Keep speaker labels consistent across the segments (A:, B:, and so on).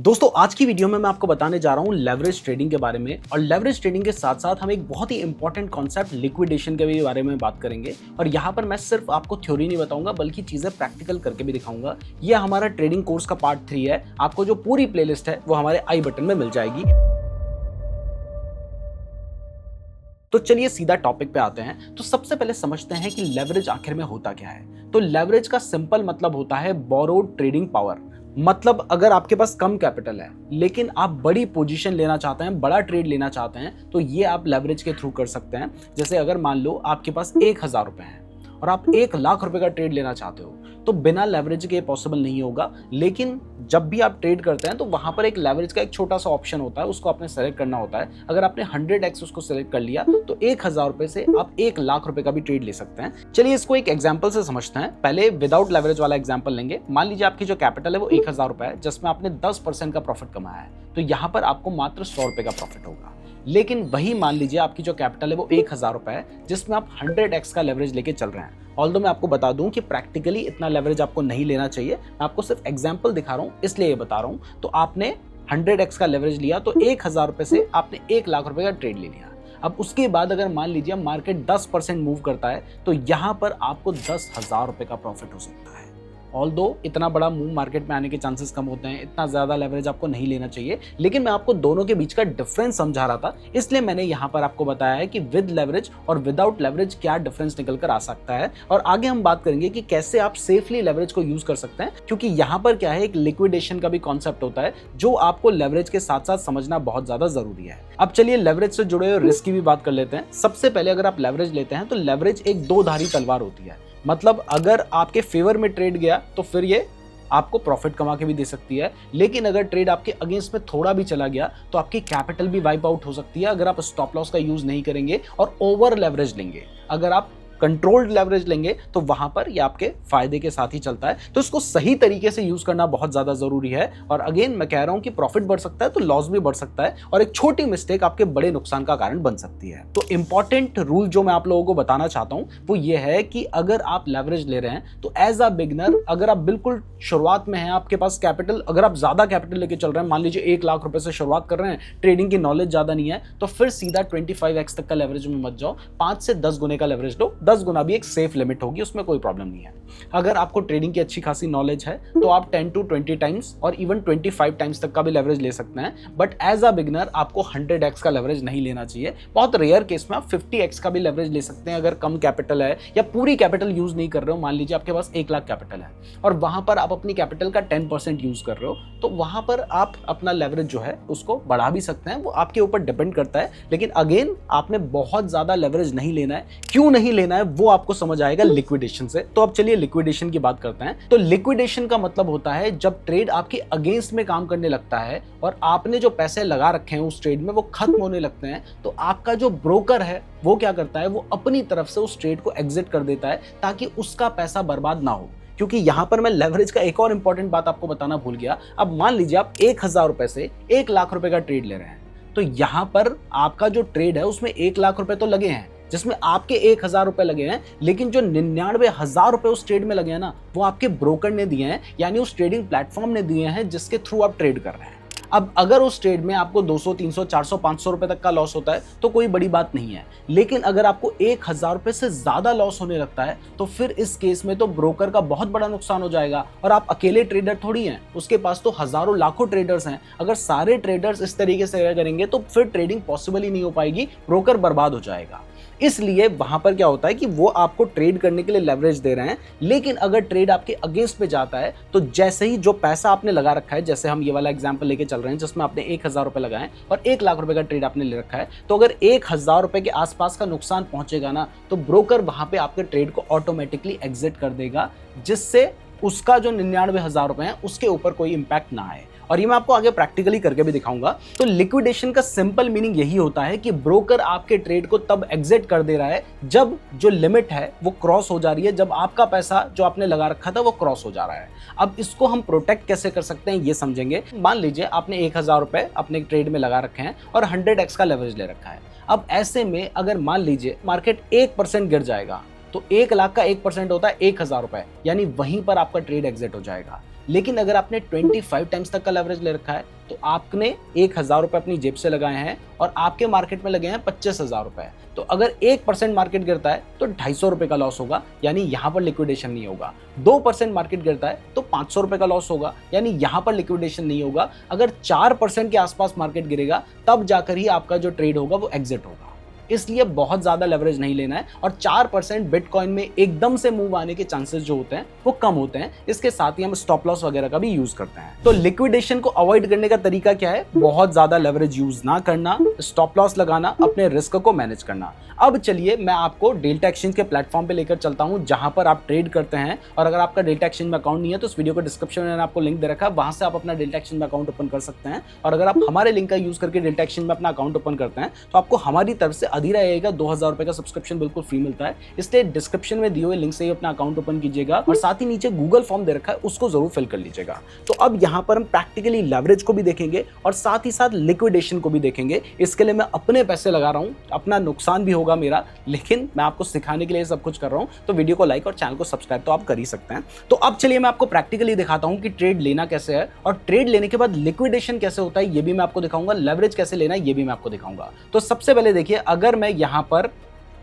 A: दोस्तों आज की वीडियो में मैं आपको बताने जा रहा हूं लेवरेज ट्रेडिंग के बारे में। और लेवरेज ट्रेडिंग के साथ साथ हम एक बहुत ही इंपॉर्टेंट कॉन्सेप्ट लिक्विडेशन के भी बारे में बात करेंगे। और यहां पर मैं सिर्फ आपको थ्योरी नहीं बताऊंगा बल्कि चीजें प्रैक्टिकल करके भी दिखाऊंगा। यह हमारा ट्रेडिंग कोर्स का पार्ट 3 है। आपको जो पूरी प्लेलिस्ट है वो हमारे आई बटन में मिल जाएगी। तो चलिए सीधा टॉपिक पे आते हैं। तो सबसे पहले समझते हैं कि लेवरेज आखिर में होता क्या है। तो लेवरेज का सिंपल मतलब होता है बोरोड ट्रेडिंग पावर। मतलब अगर आपके पास कम कैपिटल है लेकिन आप बड़ी पोजीशन लेना चाहते हैं, बड़ा ट्रेड लेना चाहते हैं, तो ये आप लेवरेज के थ्रू कर सकते हैं। जैसे अगर मान लो आपके पास 1000 रुपए हैं और आप 1,00,000 रुपए का ट्रेड लेना चाहते हो, तो बिना लेवरेज के पॉसिबल नहीं होगा। लेकिन जब भी आप ट्रेड करते हैं तो वहां पर एक लेवरेज का एक छोटा सा ऑप्शन होता है, उसको आपने सेलेक्ट करना होता है। अगर आपने 100x उसको सेलेक्ट कर लिया तो 1000 रुपए से आप 1,00,000 रुपए का भी ट्रेड ले सकते हैं। चलिए इसको एक एग्जांपल से समझते हैं। पहले विदाउट लेवरेज वाला एग्जांपल लेंगे। मान लीजिए आपकी जो कैपिटल है वो 1000 रुपए है, जिसमें आपने 10% का प्रॉफिट कमाया है, तो यहां पर आपको मात्र 100 रुपए का प्रॉफिट होगा। लेकिन वही मान लीजिए आपकी जो कैपिटल है वो 1000 रुपए है, जिसमें आप 100x का लेवरेज लेके चल रहे हैं। ऑल्दो मैं आपको बता दूं कि प्रैक्टिकली इतना लेवरेज आपको नहीं लेना चाहिए। मैं आपको सिर्फ एग्जांपल दिखा रहा हूं, इसलिए ये बता रहा हूं। तो आपने 100x का लेवरेज लिया तो 1000 रुपए से आपने 1,00,000 रुपए का ट्रेड ले लिया। अब उसके बाद अगर मान लीजिए मार्केट 10% मूव करता है तो यहां पर आपको 10,000 रुपए का प्रॉफिट हो सकता है। ऑल्दो इतना बड़ा मूव मार्केट में आने के चांसेस कम होते हैं, इतना ज्यादा लेवरेज आपको नहीं लेना चाहिए। लेकिन मैं आपको दोनों के बीच का डिफरेंस समझा रहा था, इसलिए मैंने यहाँ पर आपको बताया है कि विद लेवरेज और विदाउट लेवरेज क्या डिफरेंस निकल कर आ सकता है। और आगे हम बात करेंगे कि कैसे आप सेफली लेवरेज को यूज कर सकते हैं, क्योंकि यहाँ पर क्या है, एक लिक्विडेशन का भी कॉन्सेप्ट होता है जो आपको लेवरेज के साथ साथ समझना बहुत ज्यादा जरूरी है। अब चलिए लेवरेज से जुड़े हुए रिस्क की भी बात कर लेते हैं। सबसे पहले अगर आप लेवरेज लेते हैं तो लेवरेज एक दो धारी तलवार होती है। मतलब अगर आपके फेवर में ट्रेड गया तो फिर ये आपको प्रॉफिट कमा के भी दे सकती है, लेकिन अगर ट्रेड आपके अगेंस्ट में थोड़ा भी चला गया तो आपकी कैपिटल भी वाइप आउट हो सकती है अगर आप स्टॉप लॉस का यूज नहीं करेंगे और ओवर लेवरेज लेंगे। अगर आप कंट्रोल्ड लेवरेज लेंगे तो वहां पर ये आपके फायदे के साथ ही चलता है। तो इसको सही तरीके से यूज करना बहुत ज्यादा जरूरी है। और अगेन मैं कह रहा हूं कि प्रॉफिट बढ़ सकता है तो लॉस भी बढ़ सकता है, और एक छोटी मिस्टेक आपके बड़े नुकसान का कारण बन सकती है। तो इंपॉर्टेंट रूल जो मैं आप लोगों को बताना चाहता हूं वो ये है कि अगर आप लेवरेज ले रहे हैं तो एज अ बिगनर, अगर आप बिल्कुल शुरुआत में हैं, आपके पास कैपिटल, अगर आप ज्यादा कैपिटल लेके चल रहे हैं, मान लीजिए 1,00,000 रुपए से शुरुआत कर रहे हैं, ट्रेडिंग की नॉलेज ज्यादा नहीं है, तो फिर सीधा 25x तक का लेवरेज में मत जाओ, 5 से 10 गुने का लेवरेज लो। 10 गुना भी एक सेफ लिमिट होगी, उसमें कोई प्रॉब्लम नहीं है। अगर आपको ट्रेडिंग की अच्छी खासी नॉलेज है तो आप 10 to 20 टाइम्स और इवन 25 टाइम्स तक का भी लेवरेज ले सकते हैं। बट एज अ बिगनर आपको 100x का लेवरेज नहीं लेना चाहिए। बहुत रेयर केस में आप 50x का भी लेवरेज ले सकते हैं अगर कम कैपिटल है या पूरी कैपिटल यूज नहीं कर रहे हो। मान लीजिए आपके पास 1,00,000 कैपिटल है और वहां पर आप अपनी कैपिटल का 10% यूज कर रहे हो, तो वहां पर आप अपना लेवरेज जो है उसको बढ़ा भी सकते हैं, वो आपके ऊपर डिपेंड करता है। लेकिन अगेन आपने बहुत ज्यादा लेवरेज नहीं लेना है। क्यों नहीं लेना है वो आपको समझ आएगा लिक्विडेशन से। तो अब चलिए लिक्विडेशन की बात करते हैं। तो लिक्विडेशन का मतलब होता है जब ट्रेड आपके अगेंस्ट में काम करने लगता है और आपने जो पैसे लगा रखे हैं उस ट्रेड में वो खत्म होने लगते हैं, तो आपका जो ब्रोकर है वो क्या करता है, वो अपनी तरफ से उस ट्रेड को एग्जिट कर देता है ताकि उसका पैसा बर्बाद ना हो। क्योंकि यहां पर मैं लेवरेज का एक और इंपॉर्टेंट बात आपको बताना भूल गया। अब मान लीजिए आप 1,000 रुपए से 1,00,000 रुपए का ट्रेड ले रहे हैं, तो यहां पर आपका जो ट्रेड है उसमें 1,00,000 रुपए तो लगे हैं, जिसमें आपके 1,000 रुपए लगे हैं, लेकिन जो 99,000 रुपए उस ट्रेड में लगे हैं ना, वो आपके ब्रोकर ने दिए हैं, यानी उस ट्रेडिंग प्लेटफॉर्म ने दिए हैं जिसके थ्रू आप ट्रेड कर रहे हैं। अब अगर उस ट्रेड में आपको 200, 300, 400, 500 रुपए तक का लॉस होता है तो कोई बड़ी बात नहीं है। लेकिन अगर आपको 1,000 रुपए से ज्यादा लॉस होने लगता है तो फिर इस केस में तो ब्रोकर का बहुत बड़ा नुकसान हो जाएगा। और आप अकेले ट्रेडर थोड़ी हैं, उसके पास तो हजारों लाखों ट्रेडर्स हैं। अगर सारे ट्रेडर्स इस तरीके से करेंगे तो फिर ट्रेडिंग पॉसिबल ही नहीं हो पाएगी, ब्रोकर बर्बाद हो जाएगा। इसलिए वहां पर क्या होता है कि वो आपको ट्रेड करने के लिए लेवरेज दे रहे हैं, लेकिन अगर ट्रेड आपके अगेंस्ट में जाता है तो जैसे ही जो पैसा आपने लगा रखा है, जैसे हम ये वाला एग्जांपल लेके चल रहे हैं जिसमें आपने 1,000 रुपए लगाए और 1,00,000 रुपए का ट्रेड आपने ले रखा है, तो अगर 1,000 रुपए के आसपास का नुकसान पहुंचेगा ना, तो ब्रोकर वहां पे आपके ट्रेड को ऑटोमेटिकली एग्जिट कर देगा, जिससे उसका जो 99,000 रुपए हैं उसके ऊपर कोई इंपैक्ट ना आए। और ये मैं आपको आगे प्रैक्टिकली करके भी दिखाऊंगा। तो लिक्विडेशन का सिंपल मीनिंग यही होता है कि ब्रोकर आपके ट्रेड को तब एग्जिट कर दे रहा है जब जो लिमिट है वो क्रॉस हो जा रही है, जब आपका पैसा जो आपने लगा रखा था वो क्रॉस हो जा रहा है। अब इसको हम प्रोटेक्ट कैसे कर सकते हैं ये समझेंगे। मान लीजिए आपने 1,000 रुपए अपने ट्रेड में लगा रखे हैं और 100x का लेवरेज ले रखा है। अब ऐसे में अगर मान लीजिए मार्केट 1% गिर जाएगा तो 1,00,000 का 1% होता है 1,000 रुपए, यानी वहीं पर आपका ट्रेड एग्जिट हो जाएगा। लेकिन अगर आपने 25 टाइम्स तक का लेवरेज ले रखा है तो आपने 1,000 रुपए अपनी जेब से लगाए हैं और आपके मार्केट में लगे हैं 25,000 रुपए। तो अगर 1% मार्केट गिरता है तो 250 रुपए का लॉस होगा, यानी यहाँ पर लिक्विडेशन नहीं होगा। 2% मार्केट गिरता है तो 500 रुपए का लॉस होगा, यानी यहाँ पर लिक्विडेशन नहीं होगा। अगर 4% के आसपास मार्केट गिरेगा तब जाकर ही आपका जो ट्रेड होगा वो एग्जिट होगा। इसलिए बहुत ज्यादा लेवरेज नहीं लेना है और 4% बिटकॉइन में एकदम से मूव आने के चांसेस जो होते हैं वो कम होते हैं। इसके साथ ही हम स्टॉप लॉस वगैरह का भी यूज करते हैं। तो लिक्विडेशन को अवॉइड करने का तरीका क्या है? बहुत ज्यादा लेवरेज यूज ना करना, स्टॉप लॉस लगाना, अपने रिस्क को मैनेज करना। अब चलिए मैं आपको डेल्टा एक्सचेंज के प्लेटफॉर्म पे लेकर चलता हूं जहां पर आप ट्रेड करते हैं। और अगर आपका डेल्टा एक्सचेंज में अकाउंट नहीं है तो इस वीडियो को डिस्क्रिप्शन में मैंने आपको लिंक दे रखा है, वहां से आप अपना डेल्टा एक्सचेंज में अकाउंट ओपन कर सकते हैं। और अगर आप हमारे लिंक का यूज करके डेल्टा एक्सचेंज में अपना अकाउंट ओपन करते हैं तो आपको हमारी तरफ से अधीरा रहेगा 2,000 रुपए का सब्सक्रिप्शन बिल्कुल फ्री मिलता है। इसलिए डिस्क्रिप्शन में दिए हुए लिंक से ही अपना अकाउंट ओपन कीजिएगा और साथ ही नीचे गूगल फॉर्म दे रखा है उसको जरूर फिल कर लीजिएगा। तो अब यहाँ पर हम प्रैक्टिकली लेवरेज को भी देखेंगे और साथ ही साथ लिक्विडेशन को भी देखेंगे। इसके लिए मैं अपने पैसे लगा रहा हूँ, अपना नुकसान भी होगा मेरा, लेकिन मैं आपको सिखाने के लिए सब कुछ कर रहा हूं। तो वीडियो को लाइक और चैनल को सब्सक्राइब तो आप कर ही सकते हैं। तो अब चलिए मैं आपको प्रैक्टिकली दिखाता हूं कि ट्रेड लेना कैसे है और ट्रेड लेने के बाद लिक्विडेशन कैसे होता है ये भी मैं आपको दिखाऊंगा, लेवरेज कैसे लेना है ये भी मैं आपको दिखाऊंगा। तो सबसे पहले देखिए, अगर मैं यहां पर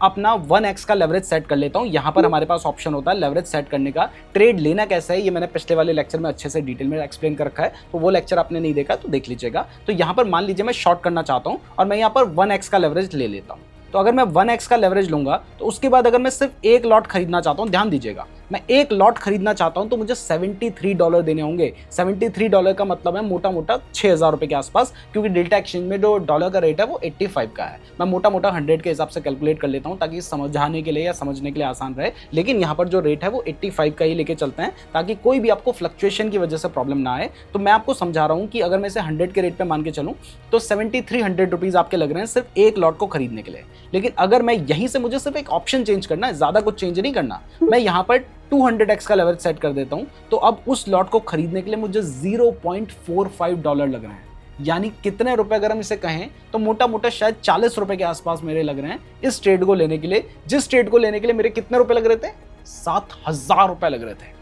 A: अपना 1x का लेवरेज सेट कर लेता हूं, यहां पर हमारे पास ऑप्शन होता है लेवरेज सेट करने का। ट्रेड लेना कैसा है ये मैंने पिछले वाले लेक्चर में अच्छे से डिटेल में एक्सप्लेन कर रखा है, तो वो लेक्चर आपने नहीं देखा तो देख लीजिएगा। तो यहां पर मान लीजिए मैं शॉर्ट करना चाहता हूं और मैं यहां पर 1x का लेवरेज ले लेता हूं। तो अगर मैं 1x का लेवरेज लूंगा तो उसके बाद अगर मैं सिर्फ एक लॉट खरीदना चाहता हूं, ध्यान दीजिएगा, मैं एक लॉट खरीदना चाहता हूं तो मुझे $73 देने होंगे। $73 का मतलब है मोटा मोटा 6,000 रुपए के आसपास, क्योंकि डेल्टा एक्सचेंज में जो डॉलर का रेट है वो 85 का है। मैं मोटा मोटा 100 के हिसाब से कैलकुलेट कर लेता हूं ताकि समझाने के लिए या समझने के लिए आसान रहे, लेकिन यहाँ पर जो रेट है वो 85 का ही लेके चलते हैं ताकि कोई भी आपको फ्लक्चुएशन की वजह से प्रॉब्लम ना आए। तो मैं आपको समझा रहा हूँ कि अगर मैं इसे 100 के रेट पे मान के चलूँ तो 7300 रुपीज आपके लग रहे हैं सिर्फ एक लॉट को खरीदने के लिए। लेकिन अगर मैं यहीं से मुझे सिर्फ एक ऑप्शन चेंज करना है, ज्यादा कुछ चेंज नहीं करना, मैं यहाँ पर 200x का लेवरेज सेट कर देता हूं, तो अब उस लॉट को खरीदने के लिए मुझे $0.45 लग रहे हैं। यानी कितने रुपए अगर हम इसे कहें तो मोटा मोटा शायद 40 रुपए के आसपास मेरे लग रहे हैं इस ट्रेड को लेने के लिए। जिस ट्रेड को लेने के लिए मेरे कितने रुपए लग रहे थे? 7,000 रुपए लग रहे थे।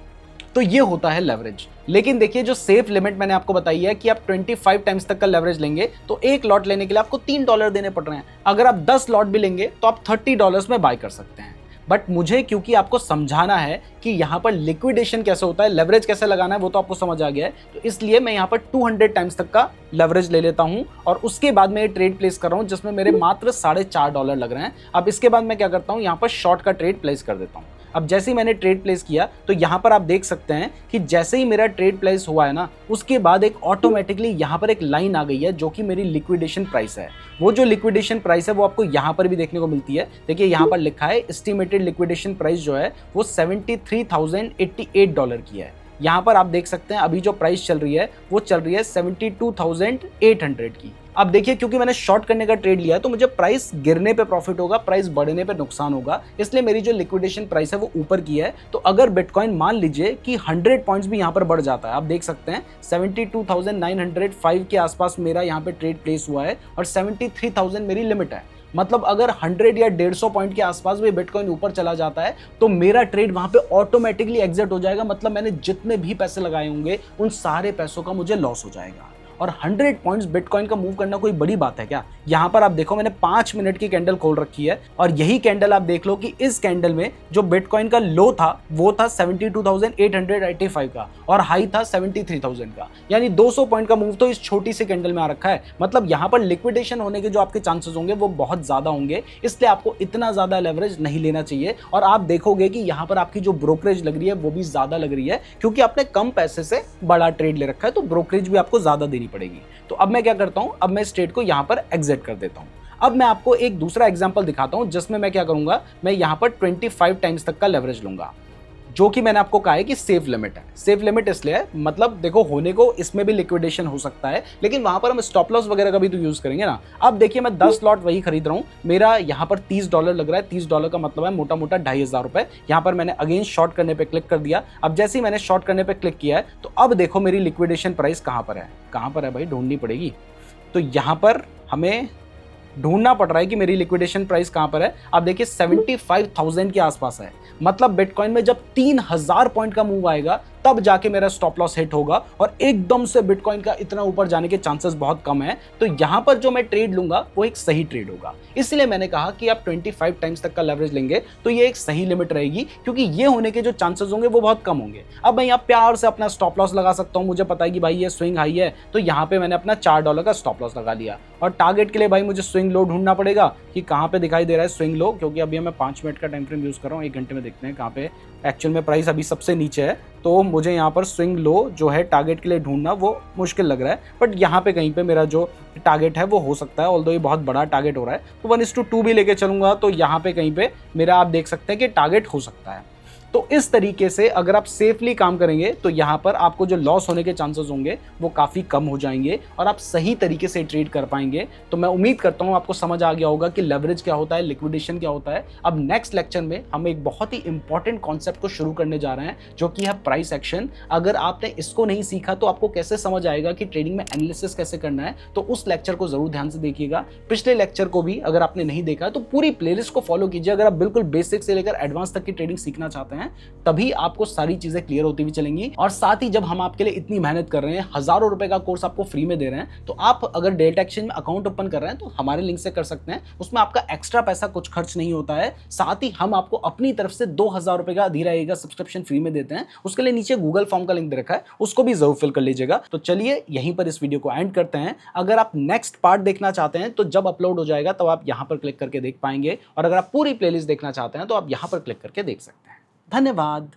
A: तो ये होता है लेवरेज। लेकिन देखिए, जो सेफ लिमिट मैंने आपको बताई है कि आप 25 टाइम्स तक का लेवरेज लेंगे तो एक लॉट लेने के लिए आपको $3 देने पड़ रहे हैं। अगर आप 10 लॉट भी लेंगे तो आप $30 में बाय कर सकते हैं। बट मुझे क्योंकि आपको समझाना है कि यहाँ पर लिक्विडेशन कैसे होता है, लेवरेज कैसे लगाना है, वो तो आपको समझ आ गया है, तो इसलिए मैं यहाँ पर 200 टाइम्स तक का लेवरेज ले लेता हूँ और उसके बाद मैं ये ट्रेड प्लेस कर रहा हूँ जिसमें मेरे मात्र $4.5 लग रहे हैं। अब इसके बाद मैं क्या करता हूँ, यहाँ पर शॉर्ट का ट्रेड प्लेस कर देता हूँ। अब जैसे ही मैंने ट्रेड प्लेस किया तो यहाँ पर आप देख सकते हैं कि जैसे ही मेरा ट्रेड प्लेस हुआ है ना, उसके बाद एक ऑटोमेटिकली यहाँ पर एक लाइन आ गई है जो कि मेरी लिक्विडेशन प्राइस है। वो जो लिक्विडेशन प्राइस है वो आपको यहाँ पर भी देखने को मिलती है। देखिए यहाँ पर लिखा है एस्टिमेटेड लिक्विडेशन प्राइस जो है वो $73,088 की है। यहाँ पर आप देख सकते हैं अभी जो प्राइस चल रही है वो चल रही है 72,800 की। अब देखिए, क्योंकि मैंने शॉर्ट करने का ट्रेड लिया है तो मुझे प्राइस गिरने पे प्रॉफिट होगा, प्राइस बढ़ने पे नुकसान होगा, इसलिए मेरी जो लिक्विडेशन प्राइस है वो ऊपर की है। तो अगर बिटकॉइन मान लीजिए कि 100 पॉइंट्स भी यहाँ पर बढ़ जाता है, आप देख सकते हैं 72,905 के आसपास मेरा यहाँ पे ट्रेड प्लेस हुआ है और 73,000 मेरी लिमिट है। मतलब अगर 100 या 150 पॉइंट के आसपास भी बिटकॉइन ऊपर चला जाता है तो मेरा ट्रेड वहां पे ऑटोमेटिकली एग्जिट हो जाएगा। मतलब मैंने जितने भी पैसे लगाए होंगे उन सारे पैसों का मुझे लॉस हो जाएगा। और 100 पॉइंट्स बिटकॉइन का मूव करना कोई बड़ी बात है क्या? यहाँ पर आप देखो, मैंने 5 मिनट की कैंडल खोल रखी है और यही कैंडल आप देख लो कि इस कैंडल में जो बिटकॉइन का लो था वो था 72,885 का और हाई था 73,000 का, यानी 200 पॉइंट का मूव तो इस छोटी सी कैंडल में आ रखा है। मतलब यहाँ पर लिक्विडेशन होने के जो आपके चांसेस होंगे वो बहुत ज्यादा होंगे, इसलिए आपको इतना ज्यादा लेवरेज नहीं लेना चाहिए। और आप देखोगे कि यहाँ पर आपकी जो ब्रोकरेज लग रही है वो भी ज्यादा लग रही है, क्योंकि आपने कम पैसे से बड़ा ट्रेड ले रखा है तो ब्रोकरेज भी आपको ज्यादा देनी पड़ेगी। तो अब मैं क्या करता हूं, अब मैं इस ट्रेड को यहां पर एग्जिट कर देता हूं। अब मैं आपको एक दूसरा एग्जांपल दिखाता हूं जिसमें मैं क्या करूंगा, मैं यहां पर 25 टाइम्स तक का लेवरेज लूंगा, जो कि मैंने आपको कहा है कि सेफ लिमिट है। सेफ लिमिट इसलिए है, मतलब देखो होने को इसमें भी लिक्विडेशन हो सकता है, लेकिन वहां पर हम स्टॉप लॉस वगैरह का भी तो यूज करेंगे ना। अब देखिए, मैं 10 लॉट वही खरीद रहा हूं, मेरा यहां पर $30 लग रहा है। $30 का मतलब है मोटा मोटा 2,500 रुपए। यहां पर मैंने अगेन शॉर्ट करने पे क्लिक कर दिया। अब जैसे ही मैंने शॉर्ट करने पे क्लिक किया है तो अब देखो मेरी लिक्विडेशन प्राइस कहां पर है, कहां पर है भाई, ढूंढनी पड़ेगी। तो यहां पर हमें ढूंढना पड़ रहा है कि मेरी लिक्विडेशन प्राइस कहां पर है। आप देखिए 75,000 के आसपास है। मतलब बिटकॉइन में जब 3,000 पॉइंट का मूव आएगा तब जाके मेरा स्टॉप लॉस हिट होगा और एकदम से बिटकॉइन का इतना ऊपर जाने के चांसेस बहुत कम है। तो यहां पर जो मैं ट्रेड लूंगा वो एक सही ट्रेड होगा। इसलिए मैंने कहा कि आप 25 टाइम्स तक का लेवरेज लेंगे तो ये एक सही लिमिट रहेगी, क्योंकि ये होने के जो चांसेस होंगे वो बहुत कम होंगे। अब मैं यहाँ प्यार से अपना स्टॉप लॉस लगा सकता हूँ, मुझे पता है कि भाई ये स्विंग हाई है, तो यहाँ पे मैंने अपना $4 का स्टॉप लॉस लगा लिया। और टारगेट के लिए भाई मुझे स्विंग लो ढूंढना पड़ेगा कि कहाँ पे दिखाई दे रहा है स्विंग लो, क्योंकि अभी मैं 5 मिनट का टाइम फ्रेम यूज कर रहा हूँ। 1 घंटे में देखते हैं कहाँ पे एक्चुअल में प्राइस अभी सबसे नीचे है। तो मुझे यहाँ पर स्विंग लो जो है टारगेट के लिए ढूंढना वो मुश्किल लग रहा है, बट यहाँ पे कहीं पे मेरा जो टारगेट है वो हो सकता है। ऑल्दो ये बहुत बड़ा टारगेट हो रहा है, तो 1:2 भी लेके चलूंगा तो यहाँ पे कहीं पे मेरा आप देख सकते हैं कि टारगेट हो सकता है। तो इस तरीके से अगर आप सेफली काम करेंगे तो यहाँ पर आपको जो लॉस होने के चांसेस होंगे वो काफ़ी कम हो जाएंगे और आप सही तरीके से ट्रेड कर पाएंगे। तो मैं उम्मीद करता हूँ आपको समझ आ गया होगा कि लेवरेज क्या होता है, लिक्विडेशन क्या होता है। अब नेक्स्ट लेक्चर में हम एक बहुत ही इंपॉर्टेंट कॉन्सेप्ट को शुरू करने जा रहे हैं जो कि है प्राइस एक्शन। अगर आपने इसको नहीं सीखा तो आपको कैसे समझ आएगा कि ट्रेडिंग में एनालिसिस कैसे करना है, तो उस लेक्चर को जरूर ध्यान से देखिएगा। पिछले लेक्चर को भी अगर आपने नहीं देखा तो पूरी प्लेलिस्ट को फॉलो कीजिए। अगर आप बिल्कुल बेसिक से लेकर एडवांस तक की ट्रेडिंग सीखना चाहते हैं तभी आपको सारी चीजें क्लियर होती हुई चलेंगी। और साथ ही जब हम आपके लिए इतनी मेहनत कर रहे हैं, हजारों रुपए का कोर्स आपको फ्री में दे रहे हैं, तो आप अगर डेल्टा एक्सचेंज में अकाउंट ओपन कर रहे हैं तो हमारे लिंक से कर सकते हैं। उसमें आपका एक्स्ट्रा पैसा कुछ खर्च नहीं होता है। साथ ही हम आपको अपनी तरफ से 2000 रुपए का धीरा सब्सक्रिप्शन फ्री में देते हैं। उसके लिए नीचे गूगल फॉर्म का लिंक दे रखा है, उसको भी जरूर फिल कर लीजिएगा। तो चलिए यहीं पर इस वीडियो को एंड करते हैं। अगर आप नेक्स्ट पार्ट देखना चाहते हैं तो जब अपलोड हो जाएगा तब आप यहां पर क्लिक करके देख पाएंगे, और अगर आप पूरी प्लेलिस्ट देखना चाहते हैं तो आप यहां पर क्लिक करके देख सकते हैं। धन्यवाद।